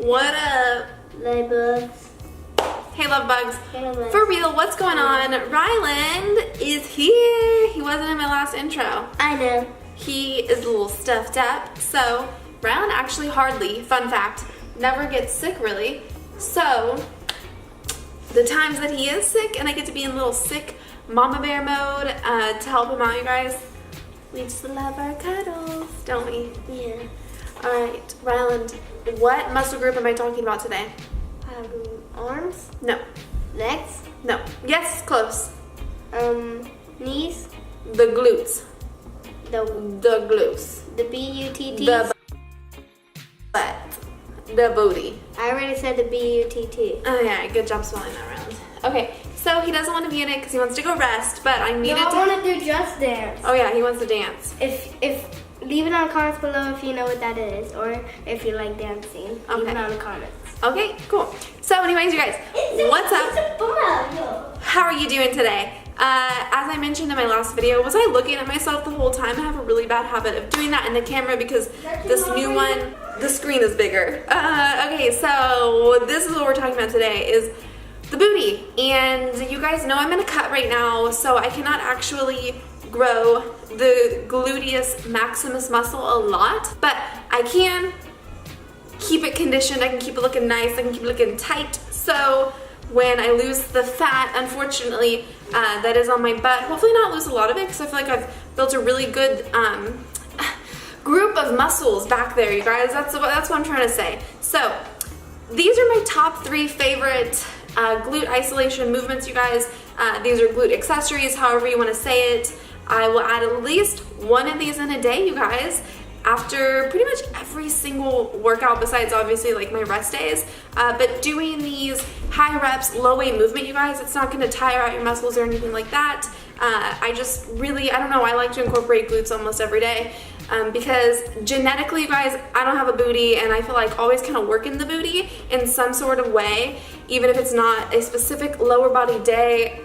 What up? Love bugs. Hey, love bugs. Hey, love bugs. For real, what's going on? Ryland is here. He wasn't in my last intro. I know. He is a little stuffed up. So, Ryland actually hardly, fun fact, never gets sick really. So, the times that he is sick and I get to be in little sick mama bear mode to help him out, you guys, we just love our cuddles, don't we? Yeah. Alright, Ryland, what muscle group am I talking about today? Arms? No. Legs? No. Yes, close. Knees? The glutes. The glutes. B-U-T-T? The butt. The booty. I already said the B-U-T-T. Oh yeah, good job spelling that round. Okay, so he doesn't want to be in it because he wants to go rest, but I needed to... I want to do Just Dance. Oh yeah, he wants to dance. Leave it on the comments below if you know what that is, or if you like dancing. Okay. Leave it on the comments. Okay, cool. So anyways, you guys, what's up? How are you doing today? As I mentioned in my last video, was I looking at myself the whole time? I have a really bad habit of doing that in the camera because this new one, the screen is bigger. Okay, so this is what we're talking about today is the booty. And you guys know I'm in a cut right now, so I cannot actually grow the gluteus maximus muscle a lot, but I can keep it conditioned, I can keep it looking nice, I can keep it looking tight, so when I lose the fat, unfortunately, that is on my butt, hopefully not lose a lot of it because I feel like I've built a really good group of muscles back there, you guys. That's what I'm trying to say. So these are my top 3 favorite glute isolation movements, you guys. These are glute accessories, however you want to say it. I will add at least one of these in a day, you guys, after pretty much every single workout besides obviously like my rest days. But doing these high reps, low weight movement, you guys, it's not going to tire out your muscles or anything like that. I just really, I don't know, I like to incorporate glutes almost every day because genetically, you guys, I don't have a booty and I feel like always kind of working the booty in some sort of way, even if it's not a specific lower body day.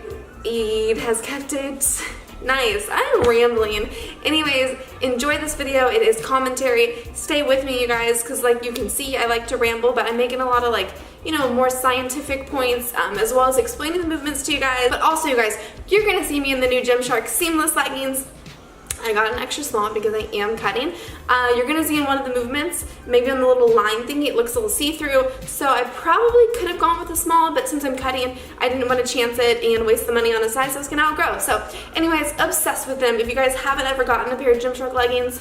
It has kept it nice. I'm rambling. Anyways, enjoy this video. It is commentary. Stay with me, you guys, because like you can see, I like to ramble, but I'm making a lot of like, you know, more scientific points, as well as explaining the movements to you guys. But also, you guys, you're gonna see me in the new Gymshark seamless leggings. I got an extra small because I am cutting. You're gonna see in one of the movements, maybe on the little line thingy, it looks a little see-through. So I probably could have gone with a small, but since I'm cutting, I didn't want to chance it and waste the money on a size that's gonna outgrow. So anyways, obsessed with them. If you guys haven't ever gotten a pair of Gymshark leggings,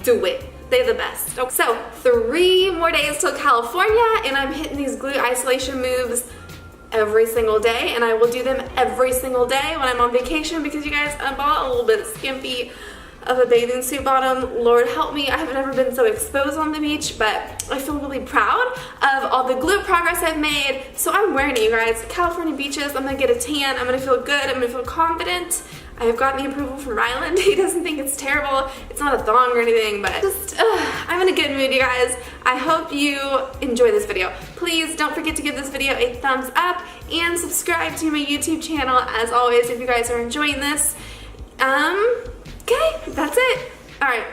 do it. They're the best. So 3 more days till California and I'm hitting these glute isolation moves every single day, and I will do them every single day when I'm on vacation because you guys, I bought a little bit skimpy of a bathing suit bottom. Lord help me, I have never been so exposed on the beach, but I feel really proud of all the glute progress I've made. So I'm wearing it, you guys. California beaches, I'm gonna get a tan, I'm gonna feel good, I'm gonna feel confident. I have gotten the approval from Ryland. He doesn't think it's terrible. It's not a thong or anything, but just, I'm in a good mood, you guys. I hope you enjoy this video. Please don't forget to give this video a thumbs up and subscribe to my YouTube channel, as always, if you guys are enjoying this. Okay, that's it. All right,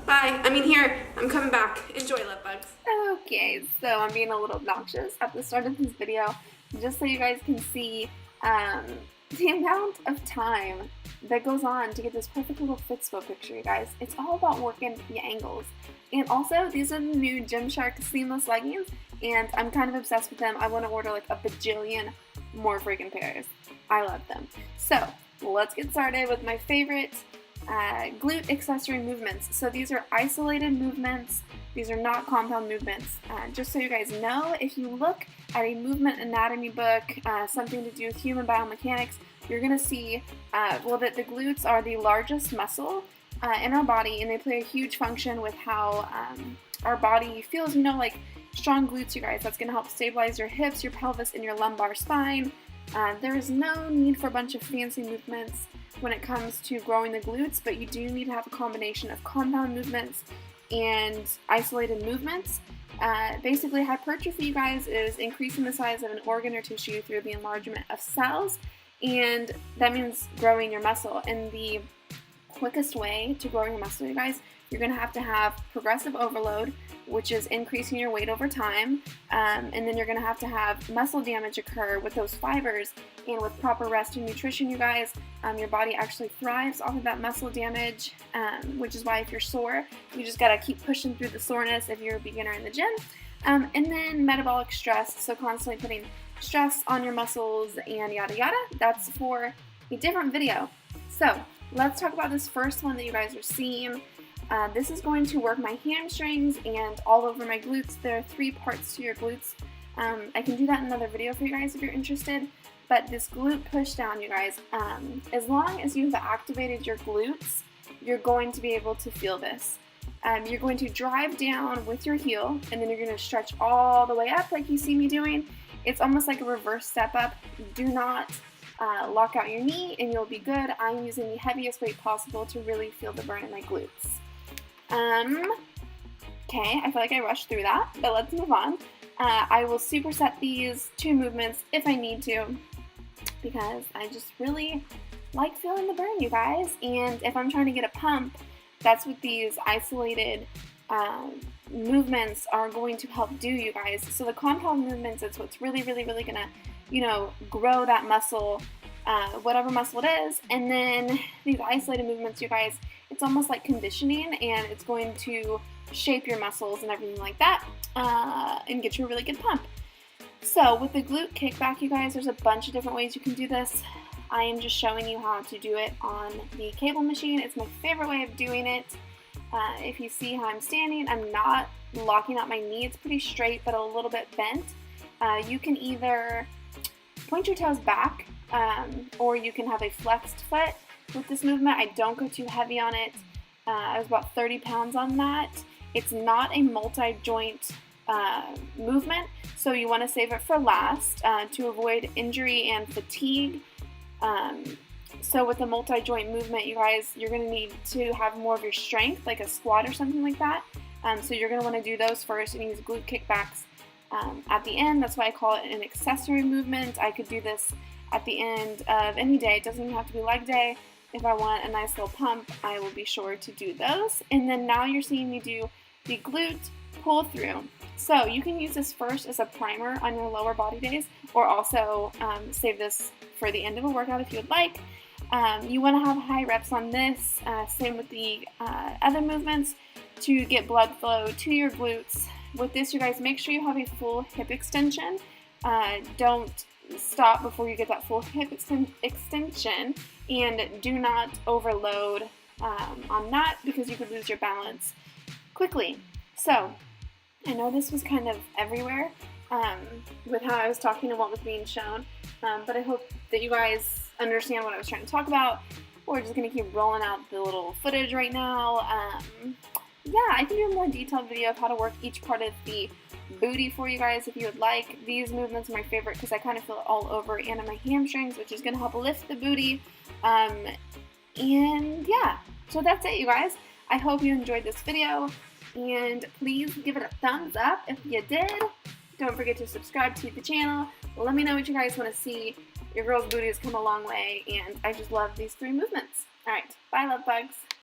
bye. I'm coming back. Enjoy, love bugs. Okay, so I'm being a little obnoxious at the start of this video, just so you guys can see the amount of time that goes on to get this perfect little fitspo picture, you guys. It's all about working the angles. And also, these are the new Gymshark seamless leggings, and I'm kind of obsessed with them. I want to order like a bajillion more freaking pairs. I love them. So, let's get started with my favorite glute accessory movements. So these are isolated movements. These are not compound movements. Just so you guys know, if you look at a movement anatomy book, something to do with human biomechanics, you're going to see, that the glutes are the largest muscle in our body, and they play a huge function with how our body feels. You know, like strong glutes, you guys, that's going to help stabilize your hips, your pelvis, and your lumbar spine. There is no need for a bunch of fancy movements when it comes to growing the glutes, but you do need to have a combination of compound movements and isolated movements. Basically, hypertrophy, you guys, is increasing the size of an organ or tissue through the enlargement of cells, and that means growing your muscle. And the quickest way to grow your muscle, you guys, you're going to have progressive overload, which is increasing your weight over time, and then you're going to have muscle damage occur with those fibers. And with proper rest and nutrition, you guys, your body actually thrives off of that muscle damage, which is why if you're sore, you just got to keep pushing through the soreness if you're a beginner in the gym. And then metabolic stress, so constantly putting stress on your muscles and yada yada. That's for a different video. So let's talk about this first one that you guys are seeing. This is going to work my hamstrings and all over my glutes. There are 3 parts to your glutes. I can do that in another video for you guys if you're interested. But this glute push down, you guys, as long as you've activated your glutes, you're going to be able to feel this. You're going to drive down with your heel, and then you're going to stretch all the way up like you see me doing. It's almost like a reverse step up. Do not lock out your knee and you'll be good. I'm using the heaviest weight possible to really feel the burn in my glutes. Okay, I feel like I rushed through that, but let's move on. I will superset these 2 movements if I need to, because I just really like feeling the burn, you guys. And if I'm trying to get a pump, that's what these isolated movements are going to help do, you guys. So the compound movements is what's really gonna, grow that muscle, whatever muscle it is. And then these isolated movements, you guys, it's almost like conditioning, and it's going to shape your muscles and everything like that, and get you a really good pump. So with the glute kickback, you guys, there's a bunch of different ways you can do this. I am just showing you how to do it on the cable machine. It's my favorite way of doing it. If you see how I'm standing, I'm not locking out my knee. It's pretty straight, but a little bit bent. You can either point your toes back, or you can have a flexed foot with this movement. I don't go too heavy on it. I was about 30 pounds on that. It's not a multi-joint movement, so you want to save it for last to avoid injury and fatigue. So with the multi-joint movement, you guys, you're going to need to have more of your strength, like a squat or something like that. So you're going to want to do those first and use glute kickbacks at the end. That's why I call it an accessory movement. I could do this at the end of any day. It doesn't even have to be leg day. If I want a nice little pump, I will be sure to do those. And then now you're seeing me do the glute pull through. So you can use this first as a primer on your lower body days, or also save this for the end of a workout if you would like. You want to have high reps on this, same with the other movements, to get blood flow to your glutes. With this, you guys, make sure you have a full hip extension. Don't stop before you get that full hip extension, and do not overload on that, because you could lose your balance quickly. So I know this was kind of everywhere with how I was talking and what was being shown, but I hope that you guys understand what I was trying to talk about. We're just going to keep rolling out the little footage right now. Yeah, I can do a more detailed video of how to work each part of the booty for you guys if you would like. These movements are my favorite because I kind of feel it all over and in my hamstrings, which is going to help lift the booty. And yeah, so that's it, you guys. I hope you enjoyed this video, and please give it a thumbs up if you did. Don't forget to subscribe to the channel. Let me know what you guys want to see. Your girl's booty has come a long way, and I just love these 3 movements. All right, bye, love bugs.